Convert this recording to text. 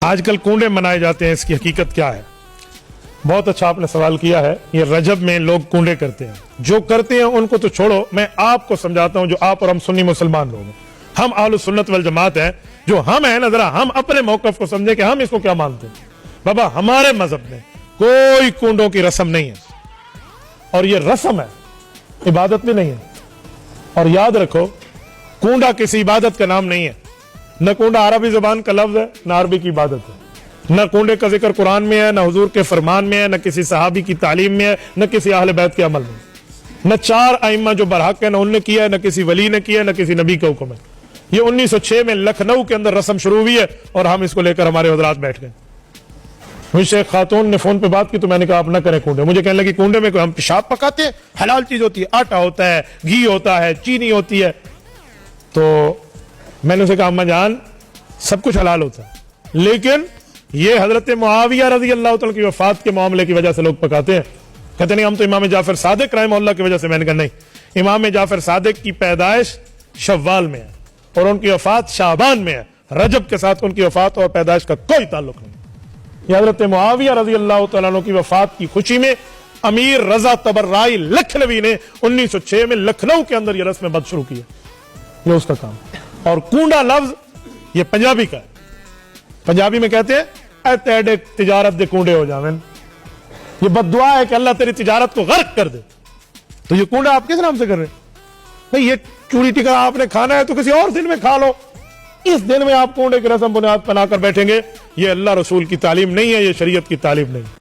آج کل کنڈے منائے جاتے ہیں، اس کی حقیقت کیا ہے؟ بہت اچھا آپ نے سوال کیا ہے۔ یہ رجب میں لوگ کنڈے کرتے ہیں، جو کرتے ہیں ان کو تو چھوڑو، میں آپ کو سمجھاتا ہوں جو آپ اور ہم سنی مسلمان لوگ ہیں، ہم اہل سنت والجماعت ہیں، جو ہم ہیں نا، ذرا ہم اپنے موقف کو سمجھیں کہ ہم اس کو کیا مانتے ہیں۔ بابا ہمارے مذہب میں کوئی کنڈوں کی رسم نہیں ہے، اور یہ رسم ہے، عبادت بھی نہیں ہے۔ اور یاد رکھو، کنڈا کسی عبادت کا نام نہیں ہے، نہ کنڈا عربی زبان کا لفظ ہے، نہ عربی کی عبادت ہے، نہ کنڈے کا ذکر قرآن میں ہے، نہ حضور کے فرمان میں ہے، نہ کسی صحابی کی تعلیم میں ہے، نہ کسی اہل بیت کے عمل میں، نہ چار ائمہ جو برحق ہے نہ انہوں نے کیا ہے، نہ کسی ولی نے کیا ہے، نہ کسی نبی کا حکم ہے۔ یہ 1906 میں لکھنؤ کے اندر رسم شروع ہوئی ہے، اور ہم اس کو لے کر ہمارے حضرات بیٹھ گئے۔ مجھ سے ایک خاتون نے فون پہ بات کی تو میں نے کہا آپ نہ کریں کنڈے۔ مجھے کہنے لگی کنڈے میں کوئی ہم پیشاب پکاتے ہیں، حلال چیز ہوتی ہے، آٹا ہوتا ہے، گھی ہوتا ہے، چینی ہوتی ہے۔ تو میں نے اسے کہا اماں جان سب کچھ حلال ہوتا ہے، لیکن یہ حضرت معاویہ رضی اللہ تعالیٰ کی وفات کے معاملے کی وجہ سے لوگ پکاتے ہیں۔ کہتے نہیں ہم تو امام جعفر صادق رحمہ اللہ کی وجہ سے۔ میں نے کہا نہیں، امام جعفر صادق کی پیدائش شوال میں ہے اور ان کی وفات شعبان میں ہے، رجب کے ساتھ ان کی وفات اور پیدائش کا کوئی تعلق نہیں۔ یہ حضرت معاویہ رضی اللہ تعالیٰ عنہ کی وفات کی خوشی میں امیر رضا تبرعی لکھنوی نے 1906 میں لکھنؤ کے اندر یہ رسم بد شروع کی ہے۔ یہ اس کا کام ہے۔ اور کنڈا لفظ یہ پنجابی کا ہے، پنجابی میں کہتے ہیں اے تیرے تجارت دے کنڈے ہو جاویں، یہ بد دعا ہے کہ اللہ تیری تجارت کو غرق کر دے۔ تو یہ کنڈا آپ کس نام سے کر رہے ہیں؟ بھئی یہ چوری ٹکا آپ نے کھانا ہے تو کسی اور دن میں کھا لو، اس دن میں آپ کنڈے کی رسم بنیاد بنا کر بیٹھیں گے، یہ اللہ رسول کی تعلیم نہیں ہے، یہ شریعت کی تعلیم نہیں ہے۔